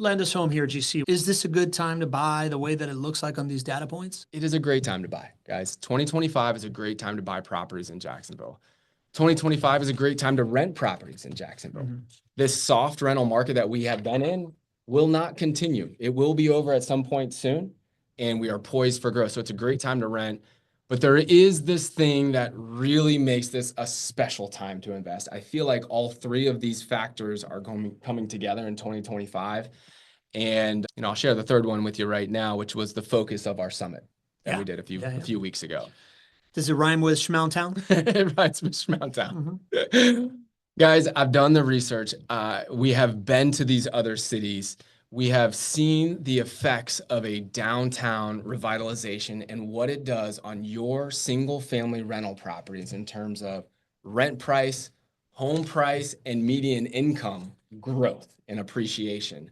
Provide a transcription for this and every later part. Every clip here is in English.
Land us home here, GC. Is this a good time to buy the way that it looks like on these data points? It is a great time to buy, guys. 2025 is a great time to buy properties in Jacksonville. 2025 is a great time to rent properties in Jacksonville. Mm-hmm. This soft rental market that we have been in will not continue. It will be over at some point soon, and we are poised for growth. So it's a great time to rent. But there is this thing that really makes this a special time to invest. I feel like all three of these factors are coming together in 2025. And I'll share the third one with you right now, which was the focus of our summit that we did a few weeks ago. Does it rhyme with Schmountown? It rhymes with Schmountown. Mm-hmm. Guys, I've done the research. We have been to these other cities. We have seen the effects of a downtown revitalization and what it does on your single family rental properties in terms of rent price, home price, and median income growth and appreciation.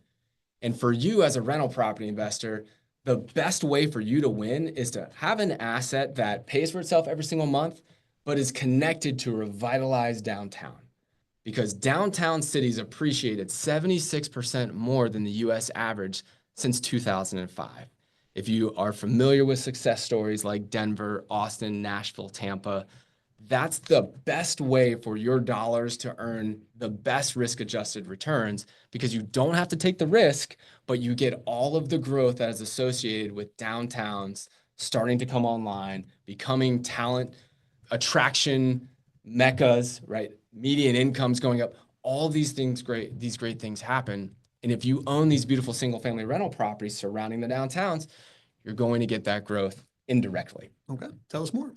And for you as a rental property investor, the best way for you to win is to have an asset that pays for itself every single month, but is connected to a revitalized downtown. Because downtown cities appreciated 76% more than the US average since 2005. If you are familiar with success stories like Denver, Austin, Nashville, Tampa, that's the best way for your dollars to earn the best risk-adjusted returns because you don't have to take the risk, but you get all of the growth that is associated with downtowns starting to come online, becoming talent attraction meccas, right? Median incomes going up. All these things, these great things happen. And if you own these beautiful single-family rental properties surrounding the downtowns, you're going to get that growth indirectly. Okay, tell us more.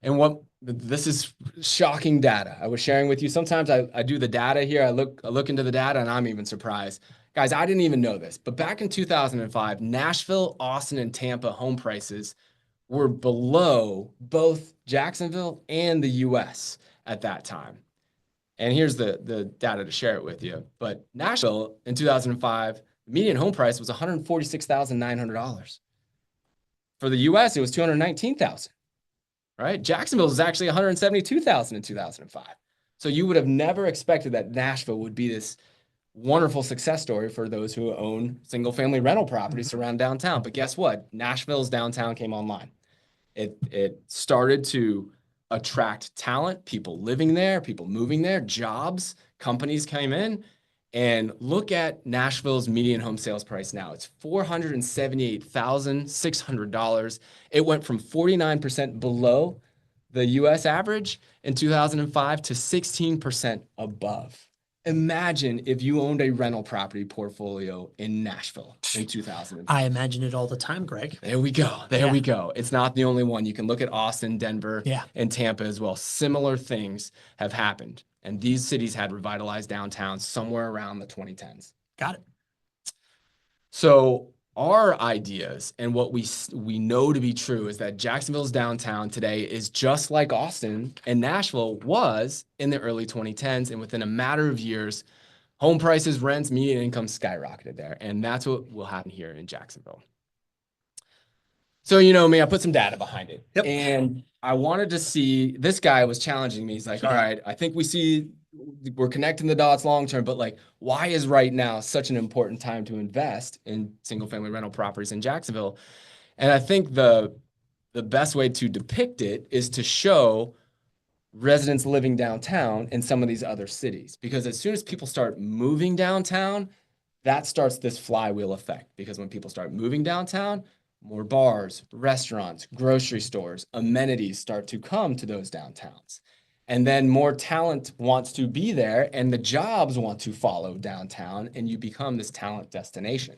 And this is shocking data I was sharing with you. Sometimes I do the data here. I look into the data and I'm even surprised. Guys, I didn't even know this, but back in 2005, Nashville, Austin, and Tampa home prices were below both Jacksonville and the US at that time. And here's the data to share it with you. But Nashville in 2005, the median home price was $146,900. For the US, it was $219,000. Right? Jacksonville was actually $172,000 in 2005. So you would have never expected that Nashville would be this wonderful success story for those who own single-family rental properties around downtown. But guess what? Nashville's downtown came online. It started to attract talent, people living there, people moving there, jobs, companies came in. And look at Nashville's median home sales price now. It's $478,600. It went from 49% below the US average in 2005 to 16% above. Imagine if you owned a rental property portfolio in Nashville in 2005. I imagine it all the time, Greg. There we go. There we go. It's not the only one. You can look at Austin, Denver, and Tampa as well. Similar things have happened. And these cities had revitalized downtowns somewhere around the 2010s. Got it. So our ideas and what we know to be true is that Jacksonville's downtown today is just like Austin and Nashville was in the early 2010s. And within a matter of years, home prices, rents, median income skyrocketed there. And that's what will happen here in Jacksonville. So you know me, I put some data behind it. Yep. And I wanted to see, this guy was challenging me. He's like, all right, I think we're connecting the dots long-term, but like, why is right now such an important time to invest in single-family rental properties in Jacksonville? And I think the best way to depict it is to show residents living downtown in some of these other cities. Because as soon as people start moving downtown, that starts this flywheel effect. Because when people start moving downtown, more bars, restaurants, grocery stores, amenities start to come to those downtowns. And then more talent wants to be there and the jobs want to follow downtown and you become this talent destination.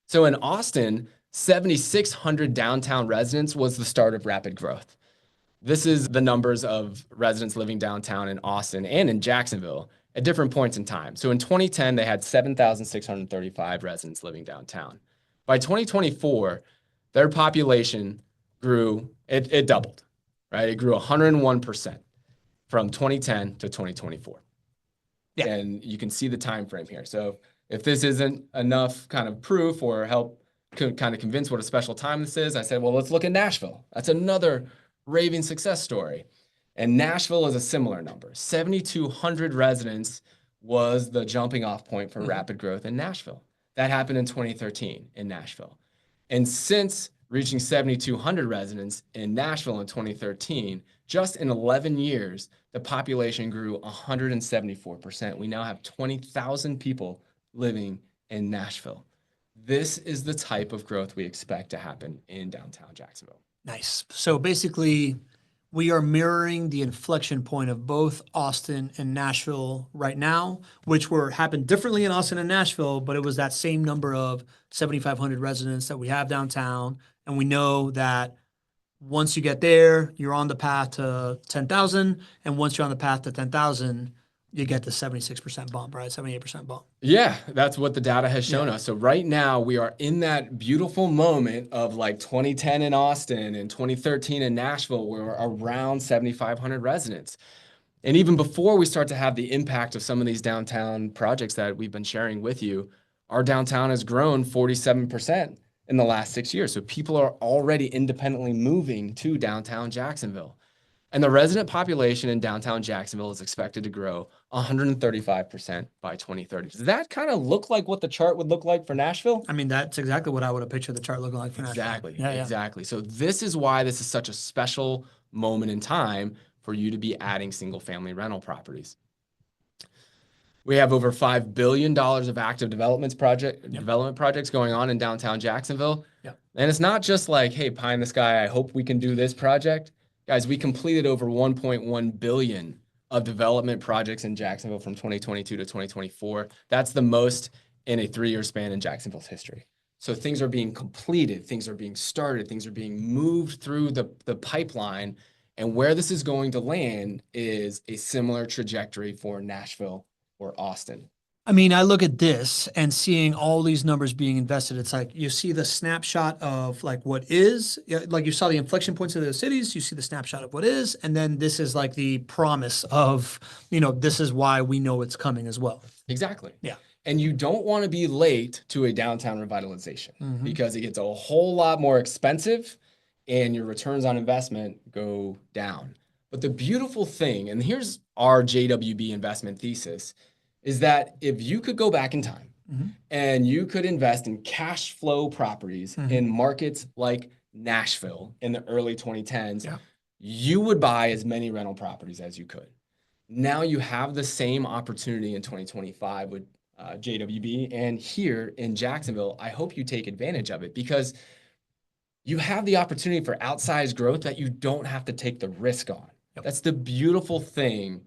So in Austin, 7,600 downtown residents was the start of rapid growth. This is the numbers of residents living downtown in Austin and in Jacksonville at different points in time. So in 2010, they had 7,635 residents living downtown. By 2024, their population grew, it doubled, right? It grew 101% from 2010 to 2024. Yeah. And you can see the time frame here. So if this isn't enough kind of proof or help kind of convince what a special time this is, I said, well, let's look at Nashville. That's another raving success story. And Nashville is a similar number. 7,200 residents was the jumping off point for rapid growth in Nashville. That happened in 2013 in Nashville. And since reaching 7,200 residents in Nashville in 2013, just in 11 years, the population grew 174%. We now have 20,000 people living in Nashville. This is the type of growth we expect to happen in downtown Jacksonville. Nice. So basically, we are mirroring the inflection point of both Austin and Nashville right now, which happened differently in Austin and Nashville, but it was that same number of 7,500 residents that we have downtown. And we know that once you get there, you're on the path to 10,000. And once you're on the path to 10,000, you get the 76% bump, right? 78% bump. Yeah, that's what the data has shown us. So right now we are in that beautiful moment of like 2010 in Austin and 2013 in Nashville, where we're around 7,500 residents. And even before we start to have the impact of some of these downtown projects that we've been sharing with you, our downtown has grown 47% in the last 6 years. So people are already independently moving to downtown Jacksonville. And the resident population in downtown Jacksonville is expected to grow 135% by 2030. Does that kind of look like what the chart would look like for Nashville? I mean, that's exactly what I would have pictured the chart looking like for Nashville. Exactly, Yeah, yeah. exactly. So this is why this is such a special moment in time for you to be adding single-family rental properties. We have over $5 billion of active development projects going on in downtown Jacksonville. Yep. And it's not just like, hey, pie in the sky, I hope we can do this project. Guys, we completed over 1.1 billion of development projects in Jacksonville from 2022 to 2024. That's the most in a 3-year span in Jacksonville's history. So things are being completed, things are being started, things are being moved through the pipeline. And where this is going to land is a similar trajectory for Nashville or Austin. I mean, I look at this and seeing all these numbers being invested. It's like you see the snapshot of like what is, like you saw the inflection points of the cities, you see the snapshot of what is, and then this is like the promise of, this is why we know it's coming as well. Exactly. Yeah. And you don't want to be late to a downtown revitalization because it gets a whole lot more expensive and your returns on investment go down. But the beautiful thing, and here's our JWB investment thesis, is that if you could go back in time and you could invest in cash flow properties in markets like Nashville in the early 2010s, you would buy as many rental properties as you could. Now you have the same opportunity in 2025 with JWB, and here in Jacksonville, I hope you take advantage of it because you have the opportunity for outsized growth that you don't have to take the risk on. That's the beautiful thing.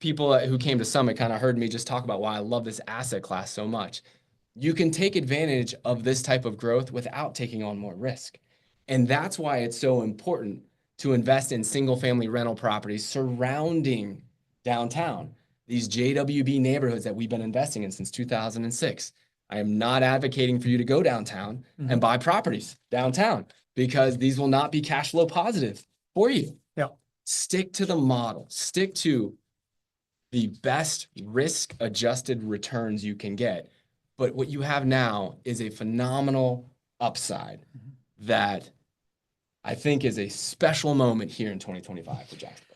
People who came to Summit kind of heard me just talk about why I love this asset class so much. You can take advantage of this type of growth without taking on more risk. And that's why it's so important to invest in single-family rental properties surrounding downtown, these JWB neighborhoods that we've been investing in since 2006. I am not advocating for you to go downtown and buy properties downtown because these will not be cash flow positive for you. Yeah. Stick to the model. Stick to the best risk-adjusted returns you can get. But what you have now is a phenomenal upside that I think is a special moment here in 2025 for Jacksonville.